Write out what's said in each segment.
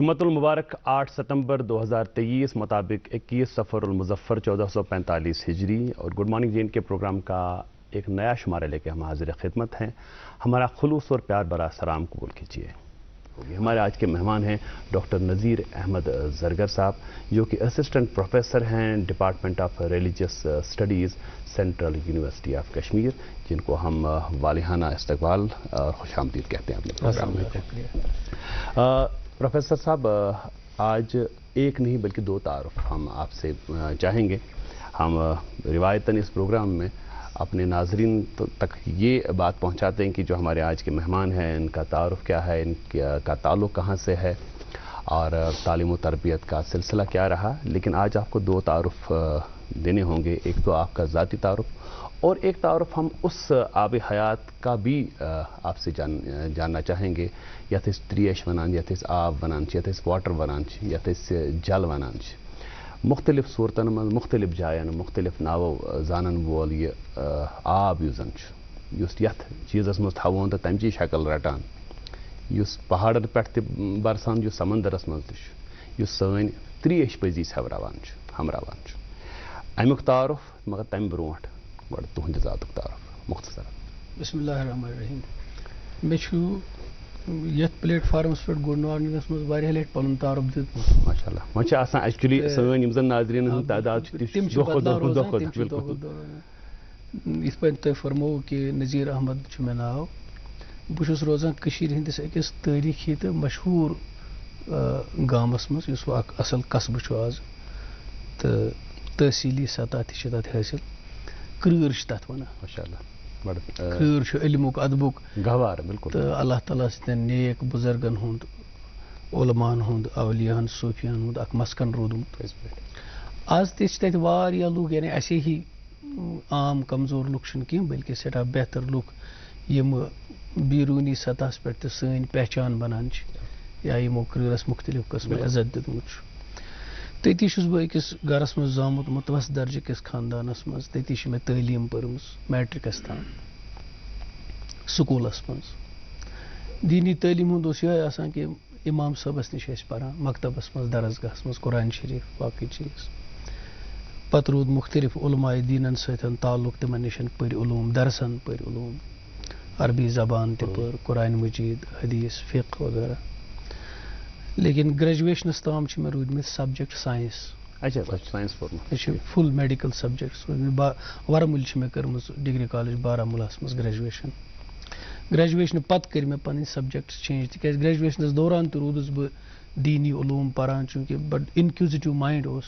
جمعۃ المبارک 8 ستمبر 2023 مطابق 21 صفر المظفر 1445 ہجری اور گڈ مارننگ جین کے پروگرام کا ایک نیا شمارہ لے کے ہم حاضر خدمت ہیں. ہمارا خلوص اور پیار بھرا سلام قبول کیجیے. ہمارے آج کے مہمان ہیں ڈاکٹر نذیر احمد زرگر صاحب، جو کہ اسسٹنٹ پروفیسر ہیں department of religious studies central university of Kashmir, جن کو ہم والہانہ استقبال اور خوش آمدید کہتے ہیں اپنے پروگرام میں. پروفیسر صاحب، آج ایک نہیں بلکہ دو تعارف ہم آپ سے چاہیں گے. ہم روایتاً اس پروگرام میں اپنے ناظرین تک یہ بات پہنچاتے ہیں کہ جو ہمارے آج کے مہمان ہیں ان کا تعارف کیا ہے، ان کا تعلق کہاں سے ہے اور تعلیم و تربیت کا سلسلہ کیا رہا. لیکن آج آپ کو دو تعارف دینے ہوں گے. ایک تو آپ کا ذاتی تعارف اور ایک تعارف ہم اس آب حیات کا بھی آپ سے جاننا چاہیں گے. یتھ تریش ونان، یتھ آب ونان، یتھ واٹر ونان، یتھ جل ونان. مختلف صورتن من مختلف جائن مختلف ناو زانن وول یہ آب یس یتھ چیزس مز تھوان تو تمچی شکل رٹان، یس پہاڑن پہ برسان، جو سمندرس مز تہ، سن تریش پزی سوراوان ہمراوان. امیک تعارف مگر تمہ برونٹ گوڑ تہند ذاتک تعارف مختصر. بسم اللہ الرحمن الرحیم. مے یتھ پلیٹ فارمس پہ گڈ مارننگس مز واریاہ لٹ پن تعارف دیت. ماشاء اللہ. وۄنۍ چھِ آسان ایکچولی سٲنۍ یِم زن ناظریٖن ہُنٛد تعداد چھِ تِم چھِ بدلاو روزان. یِتھ پٲٹھۍ تۄہہِ فرموو کہِ نذیر احمد چھُ مےٚ ناو. بہٕ چھُس روزان کٔشیٖرِ ہٕنٛدِس أکِس تٲریٖخی تہٕ مشہوٗر گامس منٛز، یُس اکھ اصل قصبہٕ چھُ آز تہٕ تحصیٖلی سطح تہِ چھِ تتھ حٲصِل. کرۭر چھِ تتھ ونان. ماشاء اللہ. کرۭر چھُ علمُک ادبُک گہوار. بالکل. تہٕ اللہ تعالیٰ سٕنٛدٮ۪ن نیک بُزرگن ہُنٛد، علماہن ہُنٛد، اولیاہن صوٗفیاہن ہُنٛد اکھ مسکن روٗدمُت. آز تہِ چھِ تتہِ واریاہ لُکھ، یعنی اَسے ہی عام کمزور لُکھ چھِنہٕ کینٛہہ بلکہِ سٮ۪ٹھاہ بہتر لُکھ یِم بیروٗنی سطحس پٮ۪ٹھ تہِ سٲنۍ پہچان بنان چھِ، یا یِمو کرۭرس مختلف قٕسمٕچ عزت دیُتمُت چھُ. تٔتی چھُس بہٕ أکِس گرس منٛز زامُت متوسط درجہٕ کِس خاندانس منٛز. تٔتی چھِ مےٚ تعلیٖم پٔرمٕژ میٹرکس تام سکوٗلس منٛز. دیٖنی تعلیٖم ہُنٛد اوس یِہوے آسان کہِ امام صٲبس نِش ٲسۍ پران، مکتبس منٛز درسگاہس منٛز قرآن شریٖف باقٕے چیٖز. پتہٕ روٗد مختلف علماء دیٖنن سۭتۍ تعلق، تِمن نِش پٔرۍ علوٗم، درسن پٔرۍ علوٗم، عربی زبان تہِ پٔر، قرآن مجیٖد، حدیث، فقہ وغیرہ. لیکن گریجویشنس تام چھِ مےٚ روٗدمٕتۍ سبجیکٹ ساینس. اچھا، ساینس پوٚرمُت. مےٚ چھِ فُل میڈِکل سبجیکٹس روٗدمٕتۍ. ورمُلہِ چھِ مےٚ کٔرمٕژ ڈگری کالیج بارہمولاہس منٛز گریجویشن. گریجویشنہٕ پتہٕ کٔرۍ مےٚ پنٕنۍ سبجیکٹس چینج، تِکیازِ گریجویشنس دوران تہِ روٗدُس بہٕ دیٖنی علوٗم پران، چوٗنکہِ بڑٕ اِنکیوٗزِٹِو مایِنڈ اوس.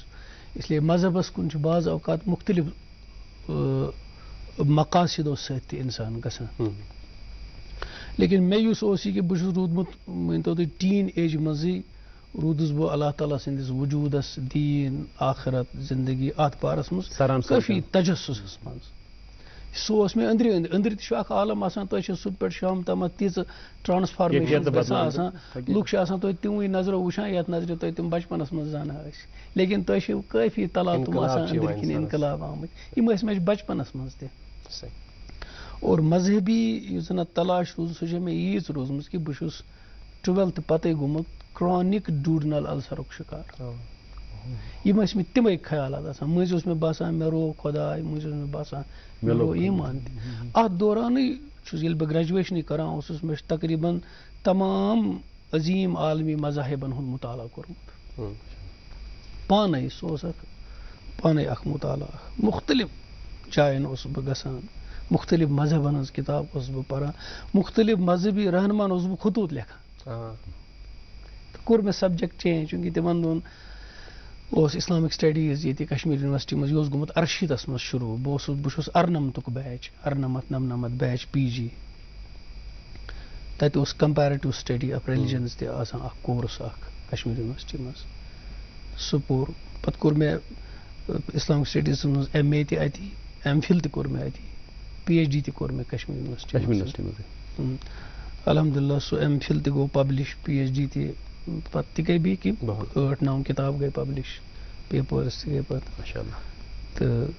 اسلیے مذہبس کُن چھُ بعض اوقات مختلف مقاصدو سۭتۍ تہِ انسان گژھان. لیکن مےٚ یُس اوس یہِ کہِ بہٕ چھُس روٗدمُت مٲنۍتو تُہۍ ٹیٖن ایج منٛزٕے روٗدُس بہٕ اللہ تعالیٰ سٕنٛدِس وجوٗدس، دیٖن، آخرت، زندگی اتھ بارس منٛز کٲفی تجسُسس منٛز. سُہ اوس مےٚ أنٛدرِ أنٛدرِ تہِ چھُ اکھ عالم آسان. تۄہہِ چھِ صبح پٮ۪ٹھ شام تامتھ تیٖژٕ ٹرانسفارمیشن گژھان آسان. لُکھ چھِ آسان توتہِ تِموٕے نظرو وٕچھان یتھ نظرِ تۄہہِ تِم بچپنس منٛز زانان ٲسۍ. لیکن تۄہہِ چھِو کٲفی تلاتُم آسان أنٛدرۍ کِنۍ انقلاب آمٕتۍ. یِم ٲسۍ مےٚ بچپنس منٛز تہِ. اور مذہبی یُس زن اتھ تلاش روٗز سۄ چھےٚ مےٚ ییٖژ روٗزمٕژ کہِ بہٕ چھُس 12th پتے گوٚمُت کرونِک ڈوٗڈنل السرُک شِکار. یِم ٲسۍ مےٚ تِمے خیالات آسان. مٔنٛزۍ اوس مےٚ باسان مےٚ روو خۄداے، مٔنٛزۍ اوس مےٚ باسان مےٚ روو ایٖمان تہِ. اتھ دورانٕے چھُس ییٚلہِ بہٕ گریجویشنٕے کران اوسُس، مےٚ چھُ تقریٖباً تمام عظیٖم عالمی مذاہبن ہُنٛد مطالعہ کوٚرمُت پانے. سُہ اوس پانے اکھ مطالعہ. مختلف جاین اوسُس بہٕ گژھان، مختلف مذہبن ہٕنٛز کِتاب اوسُس بہٕ پران، مختلف مذہبی رہنُماہن اوسُس بہٕ خطوٗط لیکھان. تہٕ کوٚر مےٚ سبجیکٹ چینج، چوٗنکہِ تِمن دۄہن اوس اسلامک سٹڈیٖز ییٚتہِ کشمیٖر یونیورسٹی منٛز، یہِ اوس گوٚمُت 68 منٛز شروٗع. بہٕ چھُس 98 بیچ، 98 بیچ پی جی. تتہِ اوس کمپیرٹِو سٹڈی آف ریلِجنز تہِ آسان اکھ کورس اکھ کشمیٖر یونیورسٹی منٛز. سُہ پوٚر. پتہٕ کوٚر مےٚ اسلامک سٹڈیٖزس منٛز MA تہِ اتی، MPhil تہِ کوٚر مےٚ اتی، PhD تہِ کوٚر مےٚ کشمیٖر یونیورسٹی منٛز. الحمدُاللہ سُہ MPhil تہِ گوٚو پبلِش، PhD تہِ. پتہٕ تہِ گٔے بیٚیہِ کینٛہہ 8-9 کِتاب گٔے پبلِش، پیپٲرٕس تہِ گٔے پتہٕ. تہٕ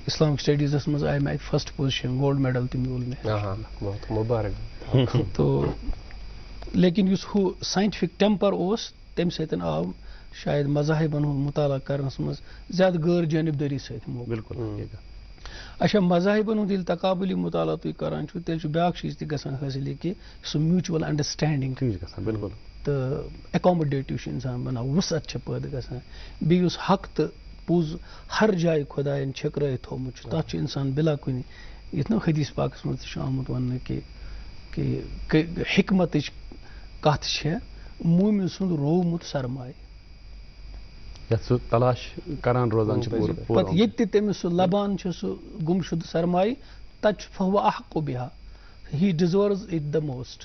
اسلامک سٹڈیٖزس منٛز آیہِ مےٚ اَتہِ فسٹ پوزِشن، گولڈ میڈل تہِ میوٗل مےٚ. تو لیکن یُس ہُہ ساینٹِفِک ٹیمپر اوس تمہِ سۭتۍ آو شاید مذاہبن ہُنٛد مطالعہ کرنس منٛز زیادٕ غٲر جانبدٲری سۭتۍ موقعہٕ. بالکل. اچھا مذاہبن ہُنٛد ییٚلہِ تقابلی مطالعہ تُہۍ کران چھُو تیٚلہِ چھُ بیٛاکھ چیٖز تہِ گژھان حٲصِل یہِ کہِ سُہ میوٗچوَل انڈرسٹینڈِنٛگ بالکل. تہٕ ایکاموڈیٹِو چھُ اِنسان بناوان وُسعت چھِ پٲدٕ گژھان بیٚیہِ یُس حق تہٕ پوٚز ہر جایہِ خۄدایَن چھٔکرٲیِتھ تھوٚومُت چھُ تَتھ چھُ اِنسان بِلا کُنہِ یِتھ نہٕ حدیٖث پاکَس منٛز تہِ چھُ آمُت وَننہٕ کہِ حکمتٕچ کَتھ چھےٚ موٗمِن سُنٛد روومُت سرمایہِ. یَتھ سُہ تلاش کران روزان چھُ پتہٕ ییٚتہِ تہِ تٔمِس سُہ لبان چھُ سُہ گُمشُدٕ سرمایہِ تَتہِ چھُ فہو احق بِہا ہی ڈِزٲرٕز اِٹ د موسٹ.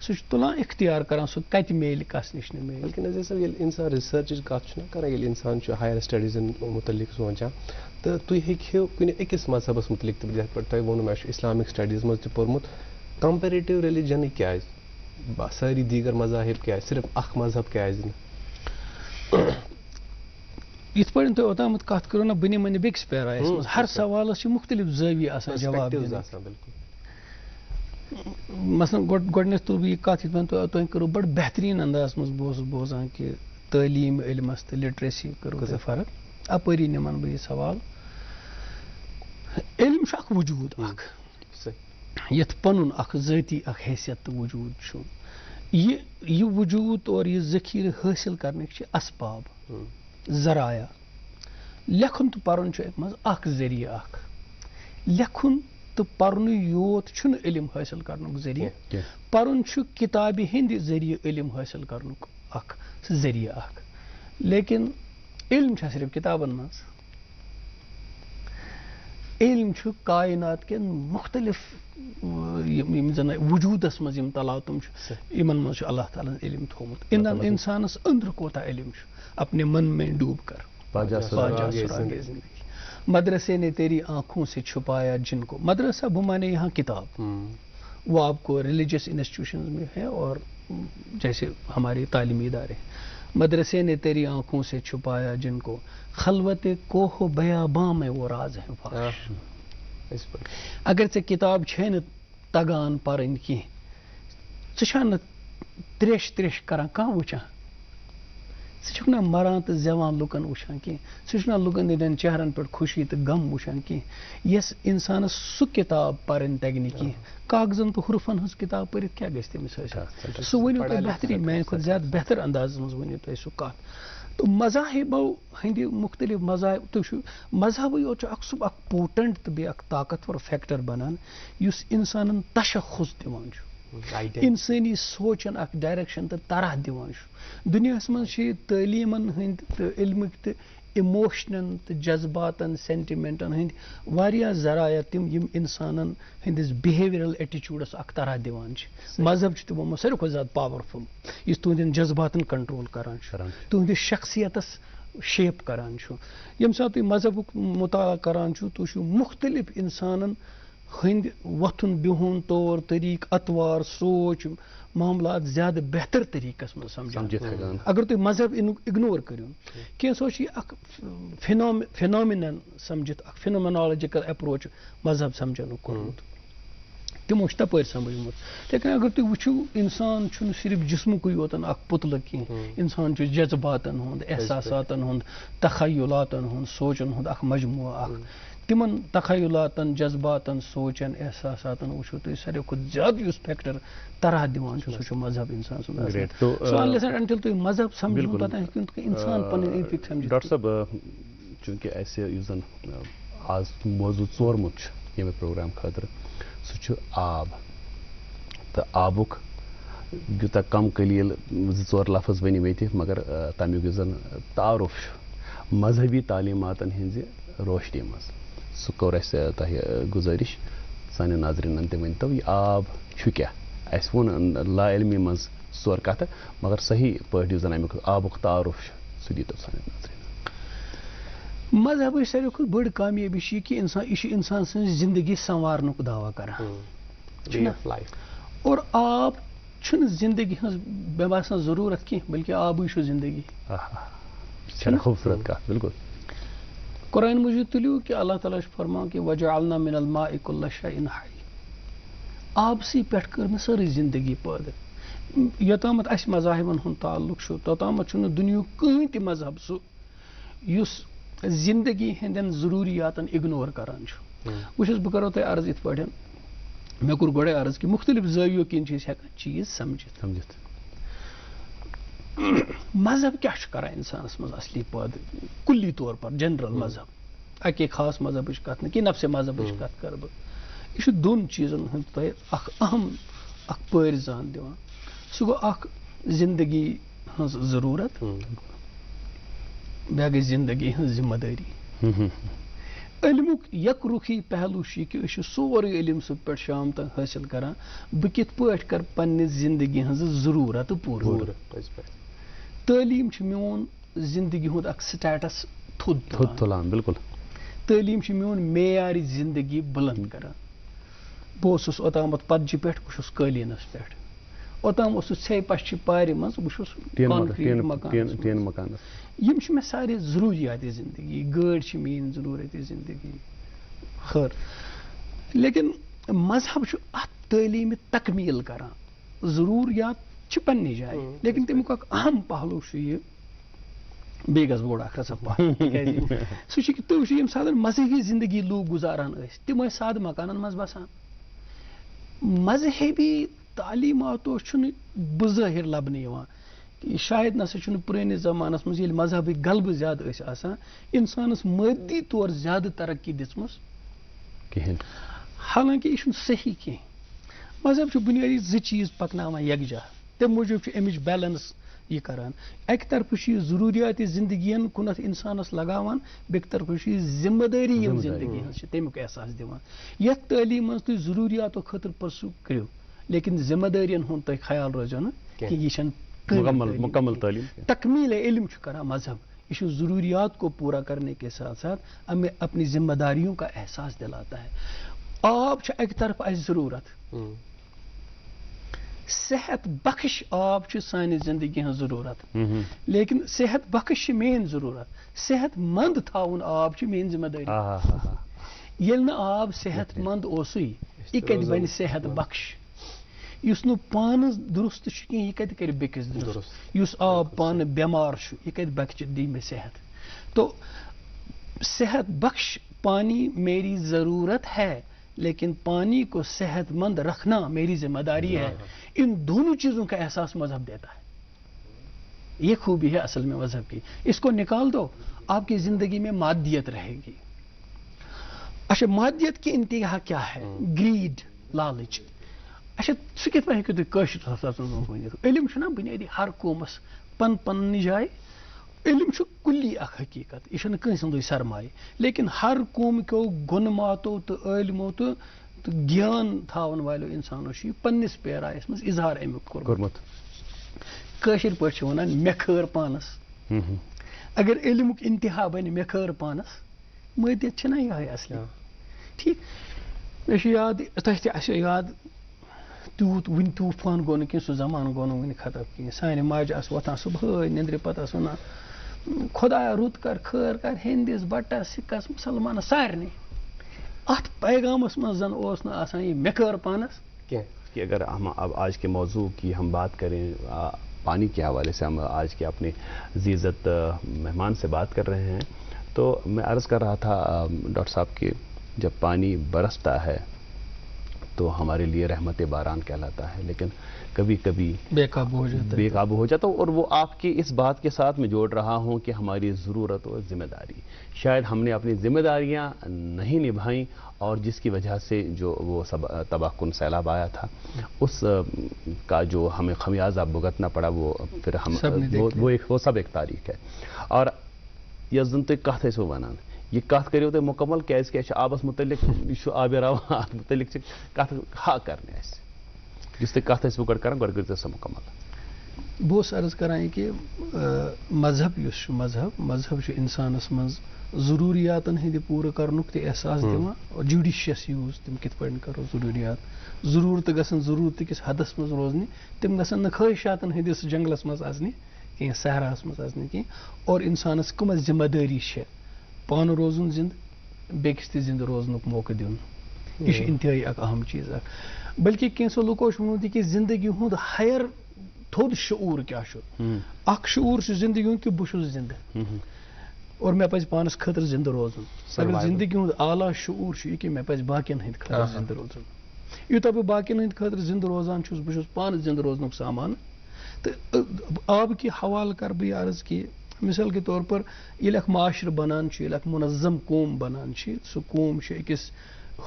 سُہ چھُ تُلان اختیار کران سُہ کَتہِ میلہِ کس نِش نہٕ میلہِ. بلکہ نظیر صٲب ییٚلہِ اِنسان رِسٲرچٕچ کَتھ چھُنہ کران ییٚلہِ اِنسان چھُ ہایر سٹڈیٖزن مُتعلق سونٛچان تہٕ تُہۍ ہیٚکِو کُنہِ أکِس مذہبس مُتعلق تہِ یَتھ پٲٹھۍ تۄہہِ ووٚنوٕ مےٚ چھُ اِسلامِک سٹڈیٖز منٛز تہِ پوٚرمُت کمپیریٹِو ریلِجنٕے کیازِ سٲری دیٖگر مذاہب کیازِ صرف اکھ مذہب کیازِ نہٕ. یِتھ پٲٹھۍ تۄہہِ اوٚتامَتھ کَتھ کٔرٕو نہ بہٕ نِمہٕ وۄنۍ بیٚکِس پیرایَس منٛز ہر سوالَس چھِ مُختٔلِف زٲویہِ آسان جواب دِنٕکۍ. مثلاً گۄڈٕنیٚتھ تُل بہٕ یہِ کَتھ یِتھ پٲٹھۍ تۄہہِ کٔرٕو بَڑٕ بہتریٖن اندازَس منٛز بہٕ اوسُس بوزان کہِ تعلیٖم علمَس تہٕ لِٹریسی کٔرٕو تۄہہِ فرق. اَپٲری نِمَن بہٕ یہِ سوال. علم چھُ اکھ وجوٗد اکھ یَتھ پَنُن اکھ ذٲتی اکھ حیثیت تہٕ وجوٗد چھُ. یہِ وجوٗد اور یہِ ذخیٖرٕ حٲصِل کرنٕکۍ چھِ اسباب ذرایع. لیکھُن تہٕ پَرُن چھُ اَتھ منٛز اکھ ذٔریعہٕ اکھ. لیکھُن تہٕ پَرنُے یوت چھُنہٕ علم حٲصِل کرنُک ذٔریعہٕ. پَرُن چھُ کِتابہِ ہِنٛدِ ذٔریعہٕ علم حٲصِل کرنُک اکھ ذٔریعہٕ اکھ. لیکِن علم چھا صرف کِتابن منٛز. علم چھُ کاینات کٮ۪ن مُختٔلِف یِم زَن وجوٗدس منٛز یِم تلاتُم چھِ یِمن منٛز چھُ اللہ تعالیٰ ہن علم تھوٚومُت. اِنسانس أنٛدرٕ کوٗتاہ علم چھُ. اپنے من میں ڈوب کر مدرسے نے تیری آنکھوں سے چھپایا جن کو. مدرسہ بمانے یہاں کتاب وہ آپ کو ریلیجیس انسٹیٹیوشنز میں ہے اور جیسے ہمارے تعلیمی ادارے. مدرسے نے تیری آنکھوں سے چھپایا جن کو خلوت کوہ بیاباں میں وہ راز ہیں فاش. اگر ژےٚ کِتاب چھے نہٕ تگان پرٕنۍ کینٛہہ ژٕ چھا نہٕ تریش کران کانٛہہ وٕچھان. ژٕ چھُکھ نہ مران تہٕ زٮ۪وان لُکن وٕچھان کینٛہہ. ژٕ چھُکھ نہ لُکن ہٕنٛدٮ۪ن چہرن پٮ۪ٹھ خوشی تہٕ غم وٕچھان کینٛہہ. یۄس اِنسانس سُہ کِتاب پرٕنۍ تگہِ نہٕ کینٛہہ کاغذن تہٕ حُرفن ہٕنٛز کِتاب پٔرِتھ کیٛاہ گژھِ تٔمِس حٲصِل. سُہ ؤنِو تُہۍ بہتریٖن میانہِ کھۄتہٕ زیادٕ بہتر اندازس منٛز ؤنِو تُہۍ سُہ کتھ. تہٕ مذاہِبو ہٕنٛدِ مُختٔلِف مذاہب تُہۍ چھُو مذہبٕے یوت چھُ اکھ سُہ اکھ پوٹنٹ تہٕ بیٚیہِ اکھ طاقتور فیکٹر بنان یُس اِنسانن تشخُص دِوان چھُ اِنسٲنی سونچن اکھ ڈایریکشن تہٕ طرح دِوان چھُ. دُنیاہس منٛز چھِ تعلیٖمن ہٕنٛدۍ تہٕ علمٕکۍ تہٕ اِموشنن تہٕ جذباتن سینٹِمنٹن ہٕنٛدۍ واریاہ ذرایع تِم یِم اِنسانن ہٕنٛدِس بِہیویرل ایٹِچوٗڈس اکھ طرح دِوان چھِ. مذہب چھُ تِمو منٛز ساروی کھۄتہٕ زیادٕ پاورفُل یُس تُہنٛدٮ۪ن جذباتن کنٹرول کران چھُ تُہنٛدِس شخصیتس شیپ کران چھُ. ییٚمہِ ساتہٕ تُہۍ مذہبُک مُطالعہ کران چھُو تُہۍ چھُو مُختٔلِف اِنسانن ہٕنٛدۍ وۄتھُن بِہُن طور طریٖقہٕ اطوار سونچ معاملات زیادٕ بہتر طریٖقس منٛز سمجھان. اگر تُہۍ مذہب اِگنور کٔرِو کینٛژھو چھُ یہِ اکھ فِنامِنن سمجھِتھ اکھ فِنومینالجِکل اٮ۪پروچ مذہب سمجھنُک کوٚرمُت. تِمو چھُ تپٲرۍ سمجھمُت. لیکن اگر تُہۍ وٕچھِو اِنسان چھُنہٕ صرف جسمُکُے یوتن اکھ پُتلہٕ کینٛہہ. اِنسان چھُ جذباتن ہُنٛد احساساتن ہُنٛد تخیلاتن ہُنٛد سونچن ہُنٛد اکھ مجموعہ اکھ. تِمن تخیلاتن جذباتن سونچن احساساتن وٕچھِو تُہۍ ساروی کھۄتہٕ زیادٕ یُس فیکٹر طرح دِوان چھُ سُہ چھُ مذہب اِنسان سُنٛد. تُہۍ مذہب سمجھو پتہٕ ہیٚکِو نہٕ اِنسان پنٕنۍ أنٛدۍ پٔکۍ سمجھِتھ. ڈاکٹر صٲب چوٗنٛکہِ اَسہِ یُس زن آز موضوٗع ژورمُت چھُ ییٚمہِ پروگرام خٲطرٕ سُہ چھُ آب تہٕ آبُک یوٗتاہ کم قلیٖل 2-4 لفظ ؤنِو ییٚتہِ مگر تمیُک یُس زن تعارُف چھُ مذہبی تعلیٖماتن ہِنٛزِ روشنی منٛز سُہ کوٚر اَسہِ تۄہہِ گُزٲرِش سانٮ۪ن ناظریٖنن تہِ ؤنۍتو یہِ آب چھُ کیٛاہ. اَسہِ ووٚن لا علمی منٛز 2 کتھٕ مگر صحیح پٲٹھۍ یُس زن امیُک آبُک تعارُف چھُ سُہ دیٖتو سانٮ۪ن ناظریٖنن. مذہبٕچ ساروی کھۄتہٕ بٔڑ کامیٲبی چھِ یہِ کہِ یہِ چھُ اِنسان سٕنٛز زندگی سنوارنُک دعوا کران. اور آب چھُنہٕ زندگی ہٕنٛز مےٚ باسان ضروٗرت کینٛہہ بلکہِ آبٕے چھُ زندگی. خوٗبصوٗرت کتھ بالکل. قرآن مجیٖد تُلِو کہِ اللہ تعالیٰ چھُ فرمان کہِ وجعلنا من الماء كل شيء حي. آبسٕے پٮ۪ٹھ کٔر مےٚ سٲرٕے زندگی پٲدٕ. یوتامت اس مذاہبن ہند تعلق چھُ توتامت چھُنہٕ دُنیُک کٕہٕنۍ تہِ مذہب سُہ یُس زندگی ہٕنٛدٮ۪ن ضروٗریاتن اگنور کران چھُ. وٕچھِو بہٕ کرو تۄہہِ عرض یِتھ پٲٹھۍ مےٚ کوٚر گۄڈے عرض کہِ مختلف زٲویو کِنۍ چھِ أسۍ ہٮ۪کان چیٖز سمجھِتھ. مذہب کیٛاہ چھُ کران انسانس منٛز اصلی پٲدٕ کُلی طور پر جنرل مذہب اکے خاص مذہبٕچ کتھ نہٕ کینٛہہ نفسِ مذہبٕچ کتھ کرٕ بہٕ. یہِ چھُ دۄن چیٖزن ہُنٛد تۄہہِ اکھ اہم اکھ پٲرۍزان دِوان. سُہ گوٚو اکھ زندگی ہٕنٛز ضروٗرت بیٛاکھ گٔے زندگی ہٕنٛز ذمہٕ دٲری. علمُک یک رُخی پہلوٗ چھُ یہِ کہِ أسۍ چھِ سورُے علم صبح پٮ۪ٹھ شام تام حٲصِل کران بہٕ کِتھ پٲٹھۍ کرٕ پننہِ زندگی ہٕنٛزٕ ضروٗرتہٕ پوٗرٕ. تعلیٖم چھِ میون زندگی ہُنٛد اکھ سٹیٹس تھوٚد تُلان. بالکل. تعلیٖم چھِ میون معیارِ زندگی بُلنٛد کران. بہٕ اوسُس اوٚتامتھ پتجہِ پٮ۪ٹھ بہٕ چھُس قٲلیٖنس پٮ۪ٹھ. اوٚتام اوسُس ژھیٚیہِ پشچہِ پارِ منٛز بہٕ چھُس کانکریٖٹ مکانس. یِم چھِ مےٚ سارے ضروٗریاتِ زندگی. گٲڑۍ چھِ میٲنۍ ضروٗرتِ زندگی. خٲر لیکن مذہب چھُ اتھ تعلیٖمہِ تکمیٖل کران. ضروٗریات چھِ پننہِ جایہِ لیکن تمیُک اکھ اہم پہلوٗ چھُ یہِ بیٚیہِ گژھٕ بہٕ اور اکھ رژھا پتھ سُہ چھُ کہِ تُہۍ وٕچھِو ییٚمہِ ساتہٕ مذہبی زندگی لوٗکھ گُزاران ٲسۍ تِم ٲسۍ سادٕ مکانن منٛز بسان. مذہبی تعلیٖماتو چھُنہٕ بظٲہِر لبنہٕ یِوان. شاید نسا چھُنہٕ پرٲنِس زمانس منٛز ییٚلہِ مذہبٕکۍ غلبہٕ زیادٕ ٲسۍ آسان انسانس مٲدی طور زیادٕ ترقی دِژمٕژ کِہیٖنۍ. حالانکہِ یہِ چھُنہٕ صحیح کینٛہہ. مذہب چھُ بُنیٲدی زٕ چیٖز پکناوان یکجا تمہِ موٗجوٗب چھُ امِچ بیلنس یہِ کران. اکہِ طرفہٕ چھُ یہِ ضروٗریاتِ زندگین کُنتھ انسانس لگاوان بیٚکہِ طرفہٕ چھُ یہِ ذمہٕ دٲری یِم زندگی ہٕنٛز چھِ تمیُک احساس دِوان. یتھ تعلیٖم منٛز تُہۍ ضروٗریاتو خٲطرٕ پٔرسوٗ کٔرِو لیکن ذمہٕ دٲرین ہُنٛد تۄہہِ خیال روزیو نہٕ کینٛہہ. یہِ چھنہٕ مکمل تعلیم. تکمیٖل علم چھُ کران مذہب. یہ چھُ ضروریات کو پورا کرنے کے ساتھ ساتھ ہمیں اپنی ذمہ داریوں کا احساس دلاتا ہے. آب چھُ اکہِ طرفہٕ اَسہِ ضروٗرت صحت بخش آب چھُ سانہِ زندگی ہٕنٛز ضروٗرت لیکن صحت بخش چھِ میٲنۍ ضروٗرت. صحت مند تھاوُن آب چھِ میٲنۍ ذمہٕ دٲری. ییٚلہِ نہٕ آب صحت مند اوسُے یہِ کتہِ بنہِ صحت بخش. یُس نہٕ پانس درست چھُ کینٛہہ یہِ کتہِ کرِ بیٚکِس درست. یُس آب پانہٕ بٮ۪مار چھُ یہِ کتہِ بخشہِ دی مےٚ صحت. تو صحت بخش پانی میری ضرورت ہے لیکن پانی کو صحت مند رکھنا میری ذمہ داری ہے. ان دونوں چیزوں کا احساس مذہب دیتا ہے. یہ خوبی ہے اصل میں مذہب کی. اس کو نکال دو آپ کی زندگی میں مادیت رہے گی. اچھا مادیت کی انتہا کیا ہے؟ گریڈ لالچ. اچھا سُہ کِتھ پٲٹھۍ ہیٚکِو تُہۍ کٲشِر ؤنِتھ. علم چھُنہ بُنیٲدی ہر قومس پننہِ جایہِ. علم چھُ کُلی اکھ حقیٖقت یہِ چھُنہٕ کٲنٛسہِ ہُنٛدُے سرمایہِ لیکن ہر قومکیو گۄنماتو تہٕ عٲلمو تہٕ گیان تھاون والیو انسانو چھُ یہِ پننِس پیرایس منٛز اظہار امیُک کوٚرمُت. کٲشِر پٲٹھۍ چھِ ونان مےٚ خٲر پانس. اگر علمُک انتہا بنہِ مےٚ خٲر پانس مٲدیت چھِنہ یِہے اصلی. ٹھیٖک. مےٚ چھُ یاد تۄہہِ تہِ آسیو یاد تیوٗت وٕنہِ طوٗفان گوٚو نہٕ کینٛہہ سُہ زمانہٕ گوٚو نہٕ وٕنہِ ختم کینٛہہ. سانہِ ماجہِ آسہٕ وۄتھان صبحٲے نِندرِ پتہٕ ٲس ونان خۄدایا رُت کر خٲر کر ہیندِس بٹس سِکس مُسلمانس سارنٕے. اتھ پیغامس منٛز زن اوس نہٕ آسان یہِ مےٚ خٲر پانس کینٛہہ. کہ اگر ہم اب آج کے موضوع کی ہم بات کریں پانی کے حوالے سے ہم آج کے اپنے عزت مہمان سے بات کر رہے ہیں تو میں عرض کر رہا تھا ڈاکٹر صاحب کہ جب پانی برستا ہے تو ہمارے لیے رحمت باران کہلاتا ہے لیکن کبھی کبھی بے قابو ہو جاتا ہے. اور وہ آپ کی اس بات کے ساتھ میں جوڑ رہا ہوں کہ ہماری ضرورت اور ذمہ داری شاید ہم نے اپنی ذمہ داریاں نہیں نبھائیں اور جس کی وجہ سے جو وہ تباہ کن سیلاب آیا تھا اس کا جو ہمیں خمیازہ بھگتنا پڑا وہ پھر ہم وہ سب ایک تاریخ ہے. اور یس زن تُہۍ کتھ ٲسِو ونان یہ کت کٔرِو تُہۍ مکمل کیازِ کہ آبس متعلق یہ آبِ رواں اتھ متعلق کت ہا کرنے اسہِ یُس تُہۍ کتھ ٲسِو گۄڈٕ کران گۄڈٕ کٔرِو تُہۍ سۄ مکمل. بہٕ اوسُس عرض کران یہِ کہِ مذہب یُس چھُ مذہب چھُ انسانس منٛز ضروٗریاتن ہٕنٛدِ پوٗرٕ کرنُک تہِ احساس دِوان اور جُڈِشیس یوٗز تِم کِتھ پٲٹھۍ کرو ضروٗریات ضروٗرتہٕ گژھن ضروٗرتہٕ کِس حدس منٛز روزنہِ تِم گژھن نہٕ خٲہِشاتن ہٕنٛدِس جنگلس منٛز اژنہِ کینٛہہ صحراہس منٛز اژنہِ کینٛہہ. اور انسانس کٕمہ ذمہ دٲری چھِ پانہٕ روزُن زِندٕ بیٚکِس تہِ زِندٕ روزنُک موقعہٕ دیُن. یہِ چھُ انتہٲیی اکھ اہم چیٖز اکھ. بلکہِ کینٛژھو لُکو چھُ ووٚنمُت یہِ کہِ زندگی ہُنٛد ہایر تھوٚد شعوٗر کیٛاہ چھُ اکھ شعوٗر چھُ زندگی ہُنٛد کہِ بہٕ چھُس زِندٕ اور مےٚ پَزِ پانَس خٲطرٕ زِندٕ روزُن اگر زندگی ہُنٛد اعلیٰ شعوٗر چھُ یہِ کہِ مےٚ پَزِ باقیَن ہٕنٛدِ خٲطرٕ زِندٕ روزُن یوٗتاہ بہٕ باقیَن ہٕنٛدِ خٲطرٕ زِندٕ روزان چھُس بہٕ چھُس پانہٕ زِندٕ روزنُک سامان تہٕ آبہٕ کہِ حوالہٕ کَرٕ بہٕ یہِ عرض کہِ مِثال کے طور پر ییٚلہِ اکھ معاشرٕ بَنان چھُ ییٚلہِ اکھ مُنظم قوم بَنان چھِ سُہ قوم چھُ أکِس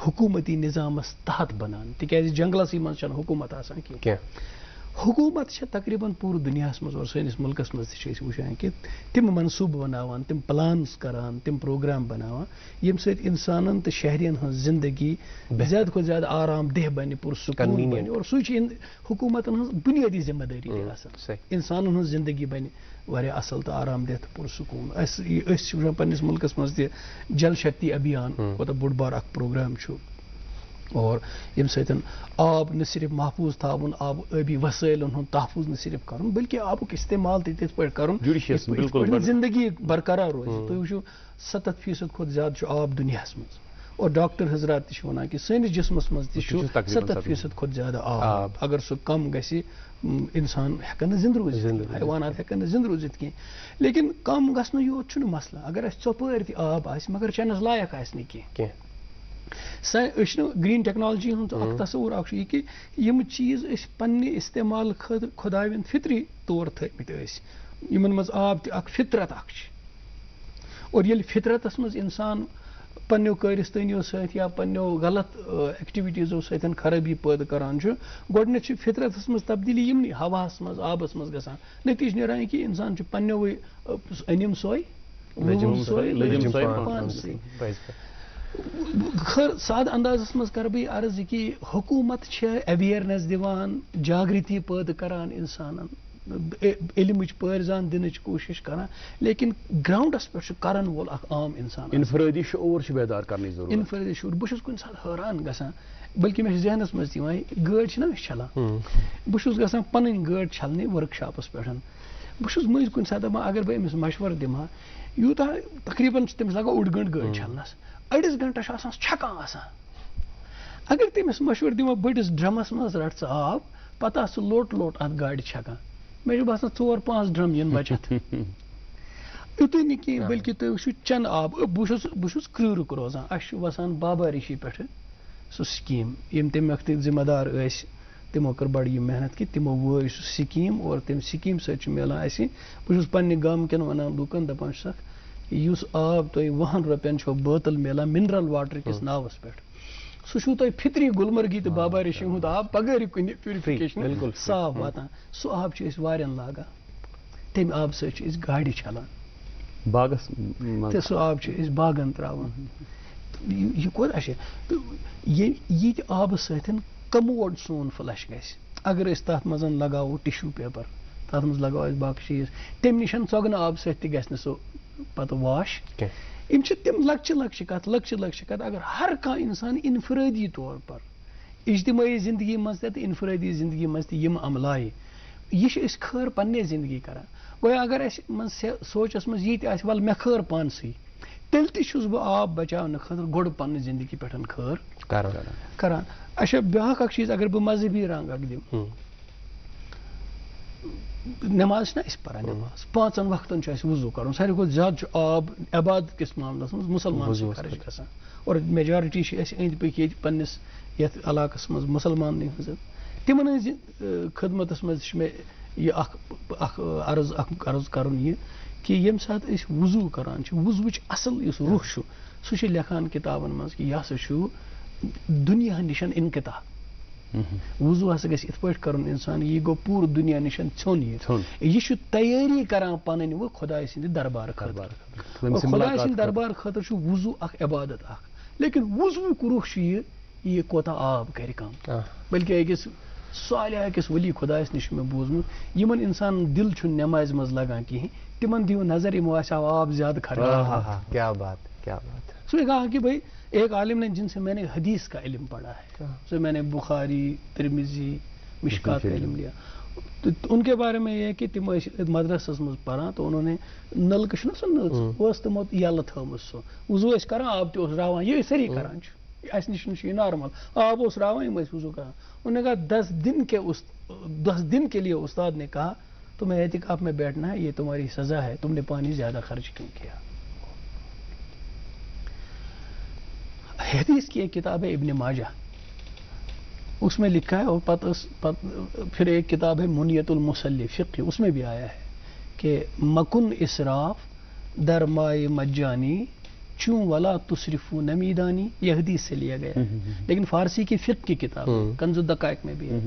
حکوٗمتی نِظامَس تحت بَنان تِکیٛازِ جنٛگلَسٕے منٛز چھَنہٕ حکوٗمت آسان کینٛہہ حکوٗمت چھےٚ تقریٖباً پوٗرٕ دُنیاہَس منٛز اور سٲنِس مُلکَس منٛز تہِ چھِ أسۍ وٕچھان کہِ تِم منصوٗبہٕ بَناوان تِم پٕلانٕز کَران تِم پرٛوگرام بَناوان ییٚمہِ سۭتۍ اِنسانَن تہٕ شہرِیَن ہٕنٛز زِندگی زیادٕ کھۄتہٕ زیادٕ آرام دہ بَنہِ پُرسکوٗن بَنہِ اور سُے چھِ حکوٗمتَن ہٕنٛز بُنیٲدی ذِمہٕ دٲری تہِ آسان اِنسانَن ہٕنٛز زِندگی بَنہِ واریاہ اَصٕل تہٕ آرام دہ تہٕ پُرسکوٗن أسۍ چھِ وٕچھان پنٛنِس مُلکَس منٛز تہِ جل شکتی ابھیان کوتاہ بوٚڑ بار اکھ پرٛوگرام چھُ اور ییٚمہِ سۭتۍ آب نہ صرف محفوٗظ تھاوُن آبی وسٲیلَن ہُنٛد تحفظ نہ صرف کَرُن بلکہِ آبُک استعمال تہِ تِتھ پٲٹھۍ کَرُن زندگی برقرار روزِ تُہۍ وٕچھِو 70% کھۄتہٕ زیادٕ چھُ آب دُنیاہَس منٛز اور ڈاکٹر حضرات تہِ چھِ وَنان کہِ سٲنِس جِسمَس منٛز تہِ چھُ 70% کھۄتہٕ زیادٕ آب اگر سُہ کَم گژھِ اِنسان ہٮ۪کَن نہٕ زِندٕ روٗزِتھ حیوانات ہٮ۪کَن نہٕ زِندٕ روٗزِتھ کینٛہہ لیکِن کَم گژھنہٕ یوت چھُنہٕ مَسلہٕ اگر اَسہِ ژۄپٲرۍ تہِ آب آسہِ مگر چٮ۪نَس لایق آسہِ نہٕ کینٛہہ أسۍ چھِنہٕ گریٖن ٹیکنالجی ہُنٛد اکھ تصوُر اکھ چھُ یہِ کہِ یِم چیٖز أسۍ پنٛنہِ اِستعمال خٲطرٕ خۄداوَن فطری طور تھٲومٕتۍ ٲسۍ یِمن منٛز آب تہِ اکھ فطرت اکھ چھِ اور ییٚلہِ فطرتس منٛز اِنسان پنٛنیو کٲرِستٲنیو سۭتۍ یا پنٛنیو غلط ایکٹِوِٹیٖزو سۭتۍ خرٲبی پٲدٕ کران چھُ گۄڈٕنیتھ چھِ فطرتس منٛز تبدیٖلی یِمنٕے ہوہَس منٛز آبس منٛز گژھان نٔتیٖجہٕ نیران یہِ کہِ اِنسان چھُ پنٛنیوٕے أنِم سۄے پانسٕے خٲر سادٕ اندازس منٛز کرٕ بہٕ یہِ عرض یہِ کہِ حکوٗمت چھےٚ ایویرنیس دِوان جاگرتی پٲدٕ کران اِنسانن علمٕچ پٲرزان دِنٕچ کوٗشِش کران لیکن گراوُنڈس پٮ۪ٹھ چھُ کرن وول اکھ عام اِنسان انفرٲدی شعوٗر چھُ بیدار کرنٕچ ضروٗرت انفرٲدی شعوٗر بہٕ چھُس کُنہِ ساتہٕ حٲران گژھان بلکہِ مےٚ چھُ ذہنس منٛز تہِ یِوان گٲڑۍ چھِنہ أسۍ چھلان بہٕ چھُس گژھان پنٕنۍ گٲڑۍ چھلنہِ ؤرٕک شاپس پٮ۪ٹھ بہٕ چھُس مٔنٛزۍ کُنہِ ساتہٕ دپان اگر بہٕ أمِس مشورٕ دِمہٕ ہا یوٗتاہ تقریٖباً چھُ تٔمِس لگان اوٚڑ گٲنٛٹہٕ گٲڑۍ چھلنس أڑِس گنٹس چھُ آسان چھکان آسان اگر تٔمِس مشورٕ دِمو بٔڑِس ڈرمس منٛز رٹ ژٕ آب پتہٕ آس ژٕ لوٹ لوٹ اتھ گاڑِ چھکان مےٚ چھُ باسان 4-5 ڈرم یِن بچت یُتُے نہٕ کینٛہہ بلکہِ تُہۍ وٕچھِو چٮ۪نہٕ آب بہٕ چھُس کرٛیوٗرُک روزان اَسہِ چھُ وسان بابا ریٖشی پٮ۪ٹھٕ سُہ سکیٖم یِم تَمہِ وقتٕکۍ ذِمہٕ دار ٲسۍ تِمو کٔر بڑٕ یہِ محنت کہِ تِمو وٲج سُہ سکیٖم اور تَمہِ سکیٖم سۭتۍ چھُ مِلان اَسہِ بہٕ چھُس پننہِ گامہٕ کٮ۪ن ونان لوٗکن دپان چھُسکھ یُس آب تۄہہِ 10 رۄپین چھو بٲتل مِلان مِنرل واٹر کِس ناوس پٮ۪ٹھ سُہ چھُو تۄہہِ فطری گُلمرگی تہٕ بابا ریٖشی ہُنٛد آب بغٲر کُنہِ پیورِفِکیشن بالکل صاف واتان سُہ آب چھِ أسۍ واریاہن لاگان تَمہِ آبہٕ سۭتۍ چھِ أسۍ گاڑِ چھلان باغس تہٕ سُہ آب چھِ أسۍ باغن تراوان یہِ کوتاہ چھِ تہٕ ییٚتہِ آبہٕ سۭتۍ کموڈ سون فلش گژھِ اگر أسۍ تتھ منٛز لگاوو ٹِشوٗ پیپر تتھ منٛز لگاوو أسۍ باقٕے چیٖز تمہِ نِش ژۄگنہٕ آبہٕ سۭتۍ تہِ گژھِ نہٕ سُہ پتہٕ واش یِم چھِ تِم لۄکچہِ کتھ اگر ہر کانٛہہ اِنسان انفرٲدی طور پر اجتمٲعی زندگی منٛز تہِ تہٕ انفرٲدی زندگی منٛز تہِ یِم عملایہِ یہِ چھِ أسۍ خٲر پننہِ زندگی کران گویا اگر اسہِ منٛز سونچس منٛز یہِ تہِ آسہِ وَلہٕ مےٚ خٲر پانسٕے تیٚلہِ تہِ چھُس بہٕ آب بچاونہٕ خٲطرٕ گۄڈٕ پننہِ زندگی پٮ۪ٹھ خٲر کران اچھا بیٛاکھ اکھ چیٖز اگر بہٕ مذہبی رنٛگ اکھ دِمہٕ نٮ۪ماز چھِنہ أسۍ پران نٮ۪ماز 5 وقتن چھُ اَسہِ وضوٗ کرُن ساروی کھۄتہٕ زیادٕ چھُ آب عبادت کِس معاملس منٛز مُسلمان خرٕچ گژھان اور میجارٹی چھِ اَسہِ أنٛدۍ پٔکۍ ییٚتہِ پننِس یتھ علاقس منٛز مُسلمانٕے ہٕنٛز تِمن ہٕنٛزِ خدمتس منٛز چھِ مےٚ یہِ اکھ عرض کرُن یہِ کہِ ییٚمہِ ساتہٕ أسۍ وضوٗ کران چھِ وضوٗوٕچ اصل یُس روح چھُ سُہ چھُ لیکھان کِتابن منٛز کہِ یہِ ہسا چھُ دُنیا نِش انقطاع وضوٗ ہسا گژھِ یِتھ پٲٹھۍ کرُن اِنسان یہِ گوٚو پوٗرٕ دُنیا نِش ژھیوٚن یہِ چھُ تیٲری کران پنٕنۍ وۄنۍ خۄداے سٕنٛدِ دربار خٲطرٕ خۄداے سٕنٛدِ دربار خٲطرٕ چھُ وضوٗ اکھ عبادت اکھ لیکن وضوٗک روح چھُ یہِ کوتاہ آب کرِ کم بلکہِ أکِس صالح أکِس ؤلی خۄدایس نِش چھُ مےٚ بوٗزمُت یِمن اِنسان دِل چھُنہٕ نٮ۪مازِ منٛز لگان کِہینۍ تِمن دِیِو نظر یِمو آسیو آب زیادٕ خراب سُہ کہا کہ بھائی ایک عالم نے جن سے میں نے حدیث کا علم پڑھا ہے سو میں نے بخاری ترمذی مشکات کا علم لیا تو ان کے بارے میں یہ ہے کہ تم مدرسس منٛز پران تو انہوں نے نلکہٕ چھُنہ سُہ نٔژ ٲس تِمو یَلہٕ تھٲومٕژ سُہ وضوٗ ٲسۍ کران آب تہِ اوس راوان یہِ أسۍ سٲری کران چھِ اَسہِ نِش چھُ یہِ نارمل آب اوس راوان یِم ٲسۍ وضوٗ کران انہوں نے کہا 10 دن کے 10 دن کے لیے استاد نے کہا تمہیں اعتکاف میں بیٹھنا ہے، یہ تمہاری سزا ہے، تم نے پانی زیادہ خرچ کیوں کیا. حدیث کی ایک کتاب ہے ابن ماجہ، اس میں لکھا ہے، اور پھر ایک کتاب ہے منیت المصلی فقہ، اس میں بھی آیا ہے کہ مکن اسراف در مائے مجانی چوں ولا تصرفو نمیدانی. یہ حدیث سے لیا گیا ہے، لیکن فارسی کی فقہ کی کتاب کنز الدقائق میں بھی ہے.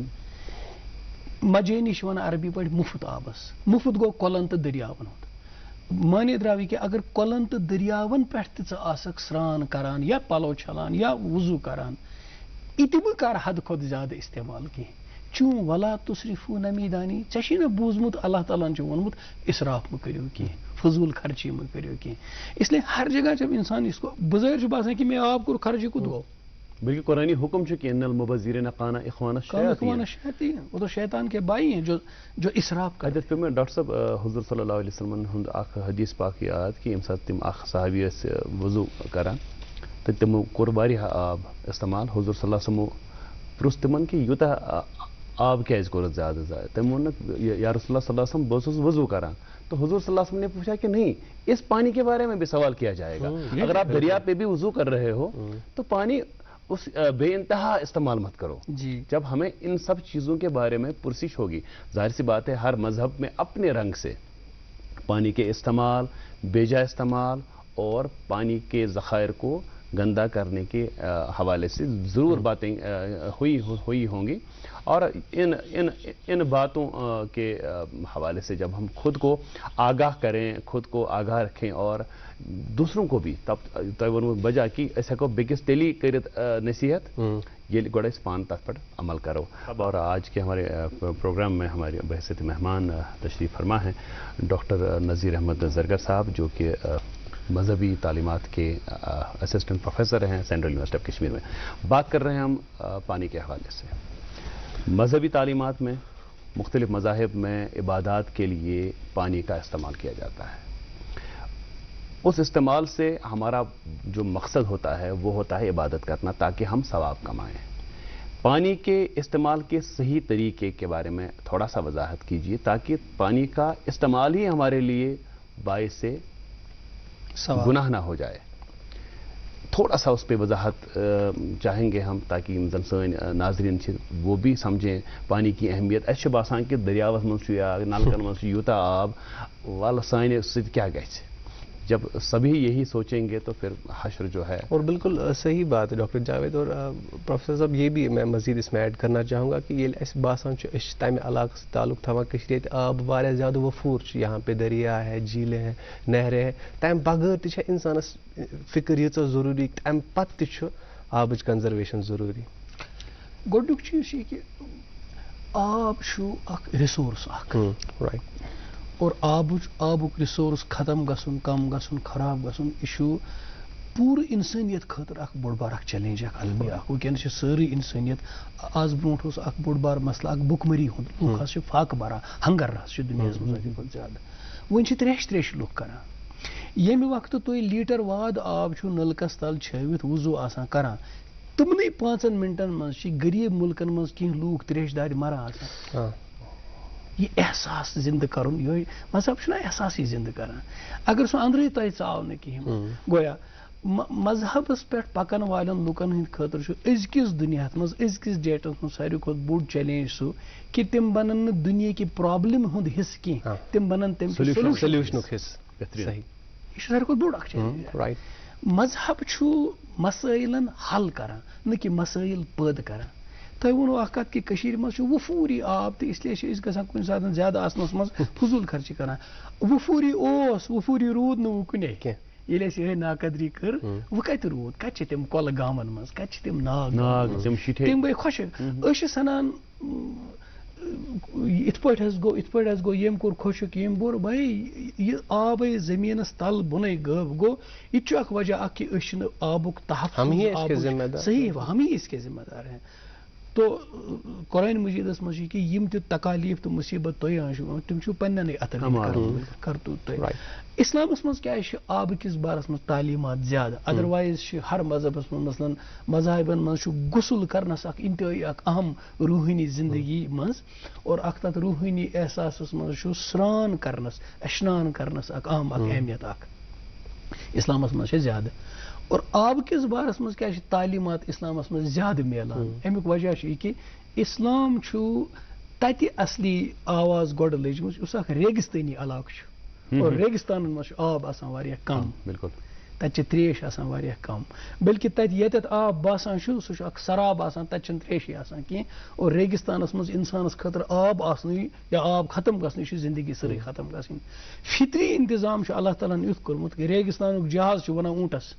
مجانی شوان عربی پہ مفت آبس، مفت گو کولن تو دریاون ہوں. مانے دراوی کہ اگر کولن تو دریاون پہ آسک سران کران یا پلو چھلان یا وضو کران، اتب کر حد کھت زیادہ استعمال کی. چوں ولا تصرفو نمیدانی، ژے نا بوزمت اللہ تعالیٰ نے وونمت اسراف مہ کریو کی، فضول خرچی مہ کریو کی. اس لیے ہر جگہ جب انسان اس کو بظاہر باسان کہ میں آپ کو خرچی کت گو، بلکہ قرآنی حکم کہ ان المبذرین کان اخوان الشیاطین، وہ تو شیطان کے بھائی ہیں جو اسراف کرتے. پھر میں ڈاکٹر صاحب حضور صلی اللہ علیہ وسلم ہند اخ حدیث پاک یاد کہ یم سات تم اخ صحابی وضو کران تو تمو کور واریاہ آب استعمال. حضور صلی اللہ علیہ وسلم پرس تمن کہ یوتہ آب کیازِ کورت زیادہ ضائع. تم وون یا رسول اللہ صلی اللہ علیہ وسلم بہت وضو کران. تو حضور صلی اللہ علیہ وسلم نے پوچھا کہ نہیں، اس پانی کے بارے میں بھی سوال کیا جائے گا. اگر آپ دریا پہ بھی وضو کر رہے ہو تو پانی اس بے انتہا استعمال مت کرو. جب ہمیں ان سب چیزوں کے بارے میں پرسش ہوگی، ظاہر سی بات ہے ہر مذہب میں اپنے رنگ سے پانی کے استعمال، بیجا استعمال اور پانی کے ذخائر کو گندا کرنے کے حوالے سے ضرور باتیں ہوئی ہوں گی. اور ان باتوں کے حوالے سے جب ہم خود کو آگاہ کریں، خود کو آگاہ رکھیں اور دوسروں کو بھی تب بجا کہ ایسا کو بیکس تیلی کرت نصیحت یہ گوڑا اس پان تک پر عمل کرو. اب اور آج کے ہمارے پروگرام میں ہمارے بحثیت مہمان تشریف فرما ہیں ڈاکٹر نذیر احمد زرگر صاحب، جو کہ مذہبی تعلیمات کے اسسٹنٹ پروفیسر ہیں سینٹرل یونیورسٹی آف کشمیر میں. بات کر رہے ہیں ہم پانی کے حوالے سے. مذہبی تعلیمات میں مختلف مذاہب میں عبادات کے لیے پانی کا استعمال کیا جاتا ہے. اس استعمال سے ہمارا جو مقصد ہوتا ہے وہ ہوتا ہے عبادت کرنا تاکہ ہم ثواب کمائیں. پانی کے استعمال کے صحیح طریقے کے بارے میں تھوڑا سا وضاحت کیجیے تاکہ پانی کا استعمال ہی ہمارے لیے باعث سے گناہ نہ ہو جائے. تھوڑا سا اس پہ وضاحت چاہیں گے ہم تاکہ سن ناظرین وہ بھی سمجھیں پانی کی اہمیت. اچھے باسان کہ دریاوس من یا نلکن من یوتا آب وال سانہ ست کیا گژھِ. جب سبھی یہی سوچیں گے تو پھر حشر جو ہے. اور بالکل صحیح بات ہے ڈاکٹر جاوید. اور پروفیسر صاحب یہ بھی میں مزید اس میں ایڈ کرنا چاہوں گا کہ یہ اس باسان تمہ علاقہ سے تعلق تھوان کشیر آب واریاہ زیادہ وفور یہاں پہ دریا ہے، جھیلیں ہیں، نہریں ہیں. تمہ بغیر تہ انسانس فکر یہ ضروری، تمہ پتہ تہ آبچ کنزرویشن ضروری. گۄڈنیُک چیز یہ کہ آب اخ ریسورس اخ رائٹ، اور آبک ریسورس ختم گژھُن، کم گژھُن، خراب گژھُن یہ پورٕ انسانیت خاطر اخ بوٚڑ بار اخ چیلنج اخ عالمی اخ. وٕنکٮ۪نس سٲرٕے انسانیت آز برونٛٹھ اوس اخ بوٚڑ بار مسلہٕ اخ بُکمٔری ہُنٛد. لُکھ حظ چھِ فاقہٕ بران، ہنگر حظ چھُ دُنیاہس منٛز ساروی کھۄتہٕ زیادٕ. وۄنۍ چھِ ترٛیش لُکھ کران. ییٚمہِ وقتہٕ تُہۍ لیٖٹر واد آب چھُ نلکس تل چھٲوِتھ وضوٗ آسان کران، تِمنٕے 5 منٹن منٛز چھِ غریٖب مُلکن منٛز کینٛہہ لوٗکھ ترٛیش دارِ مران آسان. یہ احساس زندہ کرن، یہ مذہب چھُنہ احساسی زندہ کران. اگر سُہ أنٛدرٕے تۄہہِ ژاو نہٕ کِہیٖنۍ گویا مذہبس پٮ۪ٹھ پکن والٮ۪ن لُکن ہٕنٛدِ خٲطرٕ چھُ أزکِس دُنیاہس منٛز أزکِس ڈیٹس منٛز ساروی کھۄتہٕ بوٚڑ چیلینج سُہ کہ تِم بنن نہٕ دُنیاہکہِ پرابلم ہُنٛد حصہٕ کینٛہہ، تِم بنن تَمہِ سولوشنُک حصہٕ. صحیح، یہ چھُ ساروی کھۄتہٕ بوٚڑ اکھ چیلینج. مذہب چھُ مسٲیلن حل کران نہ کہ مسٲیل پٲدٕ کران. تۄہہِ ووٚنوٕ اکھ کتھ کہ کٔشیٖرِ منٛز چھُ وفوٗری آب تہٕ اس لیے چھِ أسۍ گژھان کُنہِ ساتہٕ زیادٕ آسنس منٛز فضوٗل خرچی کران. وفوٗری اوس، وفوٗری روٗد نہٕ وۄنۍ کُنے کینٛہہ. ییٚلہِ اَسہِ یِہے ناقدری کٔر وۄنۍ کتہِ روٗد، کتہِ چھِ تِم کۄلہٕ گامن منٛز، کتہِ چھِ تِم ناگ، تِم گٔے خۄشک. أسۍ چھِ سنان یِتھ پٲٹھۍ حظ گوٚو ییٚمۍ کوٚر خۄشک ییٚمۍ بوٚر. بھائی یہِ آبٕے زٔمیٖنس تل بۄنٕے غٲب گوٚو. یہِ تہِ چھُ اکھ وجہ اکھ کہ أسۍ چھِنہٕ آبُک تحفظ. صحیح، ہم ہی اس کے ذمہ دار ہیں. تو قرآن مجیدس مجھ کہ یم تہ تکالیف تو مصیبت تہ آن تم چھو پننے اتن کرتو تہ اسلامس مز کیا آب کس بارس مز تعلیمات زیادہ ادروائز ہر مذہبس مز مثلا مذاہبن مز غسل کرنس اخ انتہائی اخ اہم روحانی زندگی مز اور اخ تت روحانی احساسس مز سران کرنس اشنان کرنس اخ اہم اخ اہمیت اخ اسلامس مز زیادہ اور آب کس بارس مز کیا تعلیمات اسلامس مز زیادہ میلان امیک وجہ یہ کہ اسلام تتہ اصلی آواز گۄڈٕ لٔجمٕژ یُس اکھ ریگستٲنی علاقہٕ اور ریگستانن مز آب آسان واریاہ کم بالکل تتہِ تریش آسان واریاہ کم بلکہ تتہِ ییٚتٮ۪تھ آب باسان سُہ اکھ سراب آسان تتہِ چھنہٕ تریشی آسان کینٛہہ اور ریگستانس مز انسانس خٲطرٕ آب آسنٕے یا آب ختم گژھنٕے چھِ زندگی سٲرٕے ختم گژھٕنۍ فطری انتظام چھُ اللہ تعالیٰ ہن یُتھ کوٚرمُت کہ ریگستانُک جہاز چھُ ونان اونٹس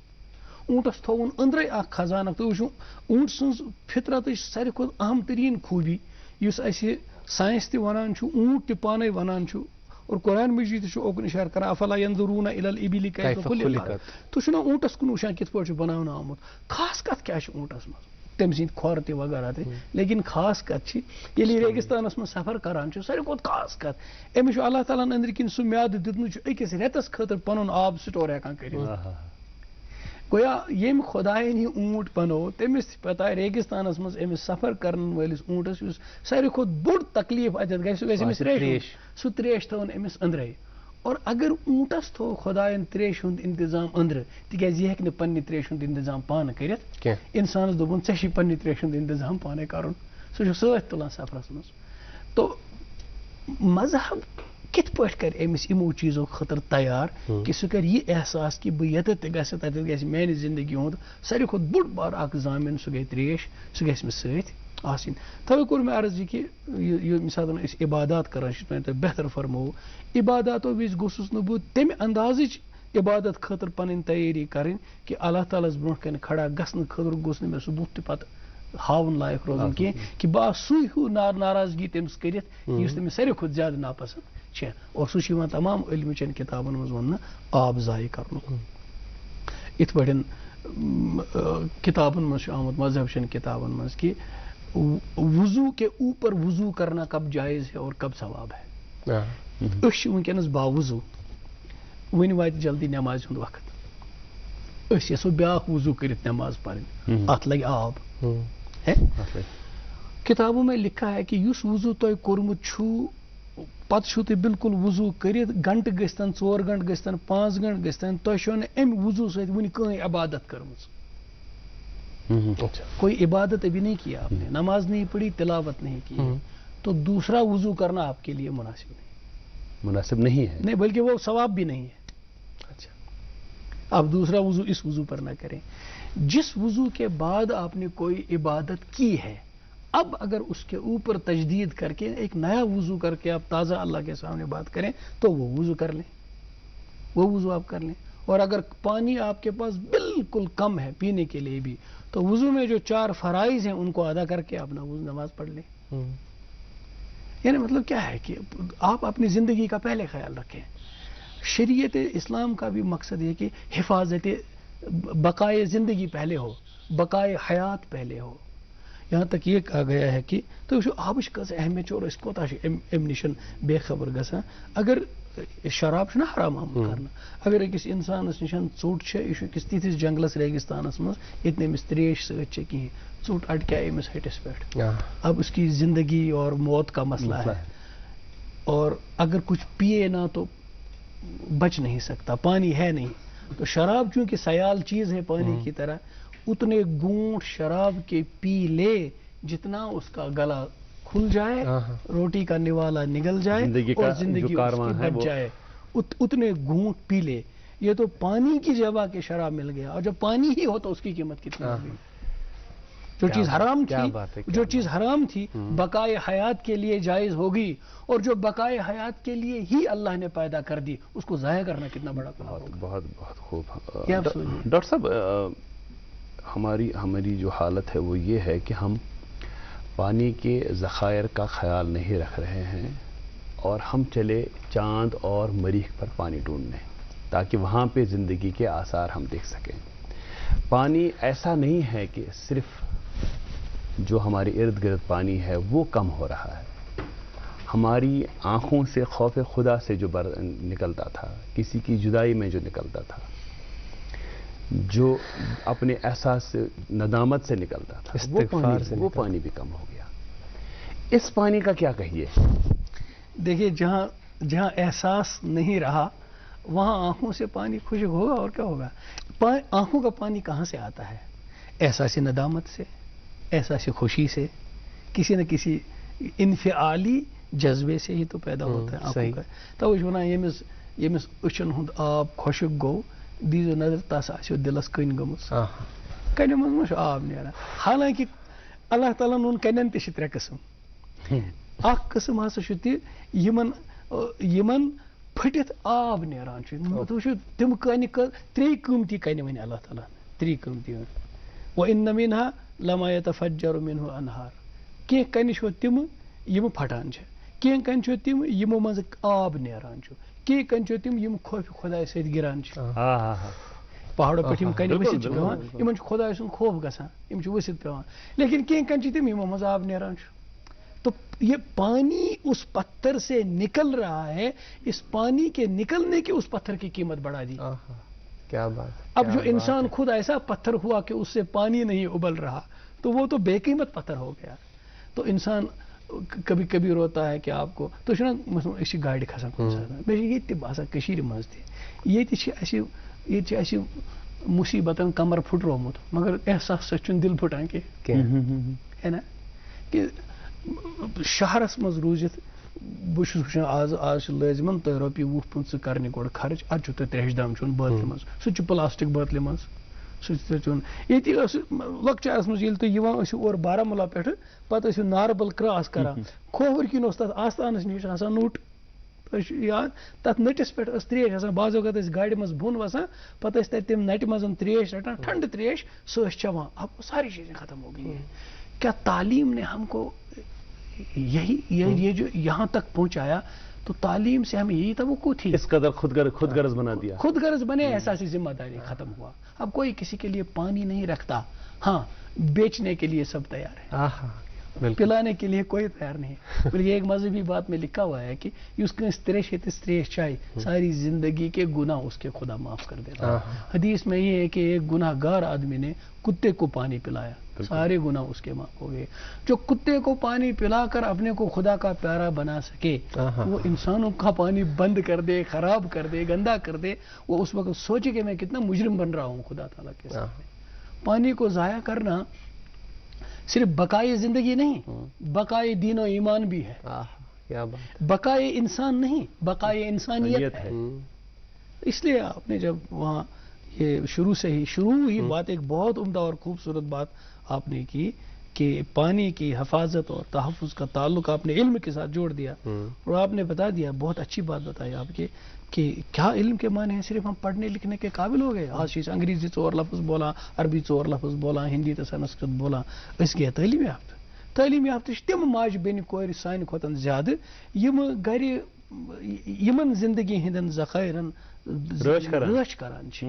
تھوُن أنٛدرَے اکھ خزانہ تُہۍ وٕچھِو اونٹ سٕنٛز فطرتٕچ ساروی کھۄتہٕ اہم تریٖن خوٗبی یُس اَسہِ ساینس تہِ وَنان چھُ اونٹ تہِ پانے وَنان چھُ اور قرآن مجید تہِ چھُ اوکُن اِشارٕ کران افلا ينظرون الى الابل كيف خلقت تُہۍ چھِو نا اونٹس کُن وٕچھان کِتھ پٲٹھۍ چھُ بناونہٕ آمُت خاص کتھ کیاہ چھِ اونٹس منٛز تٔمۍ سٕنٛدۍ کھۄر تہِ وغیرہ تہِ لیکن خاص کتھ چھِ ییٚلہِ یہِ ریگستانس منٛز سفر کران چھُ ساروی کھۄتہٕ خاص کتھ أمِس چھُ اللہ تعالیٰ ہن أنٛدرۍ کِنۍ سُہ میادٕ دیُتمُت چھُ أکِس رٮ۪تس خٲطرٕ پنُن آب سٹور ہٮ۪کان کٔرِتھ گویا ییٚمۍ خۄدایَن یہِ اونٹ بنوو تٔمِس تہِ پتہ ریگستانس منٛز أمِس سفر کرن وٲلِس اونٹس یُس ساروی کھۄتہٕ بوٚڑ تکلیٖف اتٮ۪تھ گژھِ سُہ گژھِ أمِس تریش سُہ تریش تھٲوٕن أمِس أنٛدرَے اور اگر اونٹس تھوٚو خۄدایَن تریشہِ ہُنٛد انتظام أنٛدرٕ تِکیازِ یہِ ہیٚکہِ نہٕ پننہِ تریشہِ ہُنٛد انتظام پانہٕ کٔرِتھ انسانس دوٚپُن ژےٚ چھُے پننہِ تریشہِ ہُنٛد انتظام پانے کرُن سُہ چھُ سۭتۍ تُلان سفرس منٛز تو مذہب کِتھ پٲٹھۍ کرِ أمِس یِمو چیٖزو خٲطرٕ تیار کہِ سُہ کرِ یہِ احساس کہِ بہٕ ییٚتٮ۪تھ تہِ گژھِ تتٮ۪تھ گژھِ میانہِ زندگی ہُنٛد ساروی کھۄتہٕ بوٚڑ بار اکھ ضامن سُہ گٔے تریش سُہ گژھِ مےٚ سۭتۍ آسٕنۍ توے کوٚر مےٚ عرض یہِ کہِ ییٚمہِ ساتہٕ أسۍ عبادات کران چھِ تۄہہِ بہتر فرمووُ عباداتو وِزِ گوٚژھُس نہٕ بہٕ تمہِ اندازٕچ عبادت خٲطرٕ پنٕنۍ تیٲری کرٕنۍ کہِ اللہ تعالیٰ ہس برونٛٹھ کنہِ کھڑا گژھنہٕ خٲطرٕ گوٚژھ نہٕ مےٚ سُہ بُتھ تہِ پتہٕ ہاوُن لایق روزُن کینٛہہ کہِ بہٕ آسہٕ سُے ہیوٗ ناراضگی تٔمِس کٔرِتھ یُس تٔمِس ساروی کھۄتہٕ زیادٕ ناپسنٛد چھےٚ اور سُہ چھُ یِوان تمام علمٕچٮ۪ن کِتابن منٛز وننہٕ آب ضایع کرنُک یِتھ پٲٹھۍ کِتابن منٛز چھُ آمُت مذہب چٮ۪ن کِتابن منٛز کہِ وضو کے اوپر وضو کرنا کب جائز ہے اور کب ثواب ہے أسۍ چھِ وٕنکٮ۪نس باوضو وۄنۍ واتہِ جلدی نٮ۪مازِ ہُنٛد وقت أسۍ یژھو بیاکھ وضو کٔرِتھ نٮ۪ماز پرٕنۍ اتھ لگہِ آب کتابوں میں لکھا ہے کہ یُس وضو تۄہہِ کوٚرمُت چھُو پتہٕ چھُو تُہۍ بالکل وضو کٔرِتھ گنٹہٕ گٔژھتن 4 گنٹہٕ گٔژھتن 5 گنٹہٕ گٔژھتن تۄہہِ چھو نہٕ امہِ وضو سۭتۍ وُنہِ کٕہٕنۍ عبادت کٔرمٕژ کوئی عبادت ابھی نہیں کیا آپ نے نماز نہیں پڑھی تلاوت نہیں کی تو دوسرا وضو کرنا آپ کے لیے مناسب نہیں ہے نہیں بلکہ وہ ثواب بھی نہیں ہے آپ دوسرا وضو اس وضو پر نہ کریں جس وضو کے بعد آپ نے کوئی عبادت کی ہے اب اگر اس کے اوپر تجدید کر کے ایک نیا وضو کر کے آپ تازہ اللہ کے سامنے بات کریں تو وہ وضو کر لیں وہ وضو آپ کر لیں اور اگر پانی آپ کے پاس بالکل کم ہے پینے کے لیے بھی تو وضو میں جو 4 فرائض ہیں ان کو ادا کر کے اپنا وضو نماز پڑھ لیں یعنی مطلب کیا ہے کہ آپ اپنی زندگی کا پہلے خیال رکھیں شریعت اسلام کا بھی مقصد یہ کہ حفاظت بقائے زندگی پہلے ہو بقائے حیات پہلے ہو یہاں تک یہ کہا گیا ہے کہ تو آبش کس اہمیت اور اس کوتاہ ام نشن بے خبر گژھان اگر شراب چھُنہ حرام آمُت کرنا اگر أکِس انسانس نشن ژوٚٹ چھِ یہِ چھُ أکِس تِتھِس جنگلس ریگستانس منٛز ییٚتہِ نہٕ أمِس تریش سۭتۍ چھِ کِہیٖنۍ ژوٚٹ اٹکیٛاے أمِس ہٹِس پٮ۪ٹھ اب اس کی زندگی اور موت کا مسئلہ ہے اور اگر کچھ پیے نہ تو بچ نہیں سکتا پانی ہے نہیں تو شراب چونکہ سیال چیز ہے پانی کی طرح اتنے گھونٹ شراب کے پی لے جتنا اس کا گلا کھل جائے روٹی کا نوالا نگل جائے اور زندگی اس کی بچ جائے اتنے گھونٹ پی لے یہ تو پانی کی جگہ کے شراب مل گیا اور جب پانی ہی ہو تو اس کی قیمت کتنی ہوگی جو چیز حرام تھی بقائے حیات کے لیے جائز ہوگی اور جو بقائے حیات کے لیے ہی اللہ نے پیدا کر دی اس کو ضائع کرنا کتنا بڑا گناہ ہوگا بہت بہت خوب ڈاکٹر صاحب ہماری جو حالت ہے وہ یہ ہے کہ ہم پانی کے ذخائر کا خیال نہیں رکھ رہے ہیں اور ہم چلے چاند اور مریخ پر پانی ڈھونڈنے تاکہ وہاں پہ زندگی کے آثار ہم دیکھ سکیں. پانی ایسا نہیں ہے کہ صرف جو ہمارے ارد گرد پانی ہے وہ کم ہو رہا ہے. ہماری آنکھوں سے خوف خدا سے جو نکلتا تھا، کسی کی جدائی میں جو نکلتا تھا، جو اپنے احساس ندامت سے نکلتا تھا، وہ پانی بھی کم ہو گیا. اس پانی کا کیا کہیے؟ دیکھیے، جہاں احساس نہیں رہا وہاں آنکھوں سے پانی خشک ہوگا اور کیا ہوگا. آنکھوں کا پانی کہاں سے آتا ہے؟ احساس ندامت سے، احساس خوشی سے، کسی نہ کسی انفعالی جذبے سے ہی تو پیدا ہوتا ہے آنکھوں کا. تو یمس اچھن ہند آب خشک گو، دیزو نظر تس آسو دلس کن گمس، کنہ مز آب نیران. حالانکہ اللہ تعالیٰ اون کنن تہ ترے قسم. اخ قسم ہسا یمن پھٹت آب نیران تم کنہ تری قیمتی کنہ ون اللہ تعالیٰ تری قیمتی وَإِنَّ مِنْهَا لَمَا يَتَفَجَّرُ مِنْهُ أَنْهَارٌ. کینٛہہ کنہ چھو تم یم پھٹان چھ، کینٛہہ کنہ چھو تم یمو مز آب نیران چھ، کینٛہہ کنہ چھو تم یم خوف خدای سۭتۍ گران چھ. پہاڑو پہ یم کنہ ؤسِتھ چھ پیوان، یمن چھ خدای سُنٛد خوف گژھان، یم چھ ؤسِتھ پیوان. لیکن کینٛہہ کنہ چھ تم یمو مز آب نیران چھ. تو یہ پانی اس پتھر سے نکل رہا ہے، اس پانی کے نکلنے کی اس پتھر کی قیمت بڑھا دی. کیا بات. اب جو انسان خود ایسا پتھر ہوا کہ اس سے پانی نہیں ابل رہا تو وہ تو بے قیمت پتھر ہو گیا. تو انسان کبھی کبھی روتا ہے کہ آپ کو تو مثلا اسی گاڑی کھسان کن ساتھ یہ تہ باسان کشیر مز تہ یہ مصیبتن کمر پھٹرومت، مگر احساس سچن دل پھٹان کی ہے نا. کہ شہرس مز روزت بہت وچان آز لازمن تہ رۄپیہِ 20-25 کرنہِ گۄڈٕ خرچ، ادٕ چھُ تۄہہِ تریشہِ دام چون بٲتلہِ منٛز، سُہ تہِ چھُ پلاسٹِک بٲتلہِ منٛز، سُہ تہِ چھُ چون. ییٚتہِ ٲس لۄکچارس منٛز ییٚلہِ تُہۍ یِوان ٲسِو اورٕ بارہمولہ پٮ۪ٹھٕ پتہٕ ٲسِو ناربل کراس کران، کھووٕرۍ کِنۍ اوس تتھ آستانس نِش آسان نوٚٹ، تۄہہِ چھُ یاد تتھ نٔٹِس پٮ۪ٹھ ٲس تریش آسان. بعض اوقات ٲسۍ گاڑِ منٛز بۄن وسان پتہٕ ٲسۍ تتہِ تِم نٹہِ منٛز تریش رٹان، ٹھنڈٕ تریش، سۄ ٲسۍ چٮ۪وان. اب ساری چیزیں ختم ہو گئی ہیں. کیا تعلیم نے ہم کو یہ جو یہاں تک پہنچایا؟ تو تعلیم سے ہمیں یہی توقع تھی. اس قدر خود غرض بنا دیا، خود غرض بنے، احساسی ذمہ داری ختم ہوا. اب کوئی کسی کے لیے پانی نہیں رکھتا. ہاں، بیچنے کے لیے سب تیار ہے، پلانے کے لیے کوئی تیار نہیں. بلکہ ایک مذہبی بات میں لکھا ہوا ہے کہ اس کنس تریش تریش چائے ساری زندگی کے گناہ اس کے خدا معاف کر دیتا. حدیث میں یہ ہے کہ ایک گناہ گار آدمی نے کتے کو پانی پلایا، سارے گناہ اس کے معاف ہو گئے. جو کتے کو پانی پلا کر اپنے کو خدا کا پیارا بنا سکے، وہ انسانوں کا پانی بند کر دے، خراب کر دے، گندا کر دے، وہ اس وقت سوچے کہ میں کتنا مجرم بن رہا ہوں خدا تعالیٰ کے سامنے. پانی کو ضائع کرنا صرف بقائے زندگی نہیں، بقائے دین و ایمان بھی ہے. بقائے انسان نہیں، بقائے انسانیت ہے. اس لیے آپ نے جب وہاں یہ شروع ہی بات ایک بہت عمدہ اور خوبصورت بات آپ نے کی کہ پانی کی حفاظت اور تحفظ کا تعلق آپ نے علم کے ساتھ جوڑ دیا. اور آپ نے بتا دیا، بہت اچھی بات بتائی آپ کے، کہ کیا علم کے معنی ہیں صرف ہم پڑھنے لکھنے کے قابل ہو گئے. آج چیز انگریزی 4 لفظ بولا، عربی 4 لفظ بولا، ہندی تو سنسکرت بولا، اس گیا تعلیم یافتہ. تعلیم یافتہ تم ماج بین کور سانہ کھوتن زیادہ یم گھر یمن زندگی ہندن ذخائرن رٲچھ کران چھ.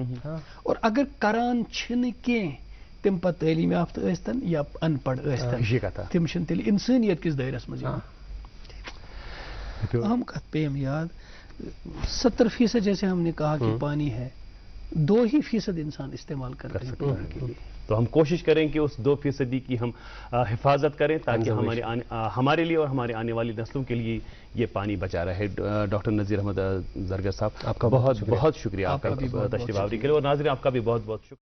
اور اگر کران چھنہ کینٛہہ تم پتہ تعلیم یافتہ ٲسۍتن یا ان پڑھ ٲسۍتن، تم چھن تیٚلہِ انسانیت کس دائرس منٛز یِوان. اہم کت پہ ہم یاد، 70% جیسے ہم نے کہا کہ پانی ہے، 2% انسان استعمال کرتے ہیں پینے کے لیے. تو ہم کوشش کریں کہ اس 2% کی ہم حفاظت کریں تاکہ ہمارے لیے اور ہمارے آنے والی نسلوں کے لیے یہ پانی بچا رہے. ڈاکٹر نذیر احمد زرگر صاحب، آپ کا بہت بہت شکریہ آپ کا تشریف آوری کے لیے. اور ناظرین، آپ کا بھی بہت بہت شکریہ.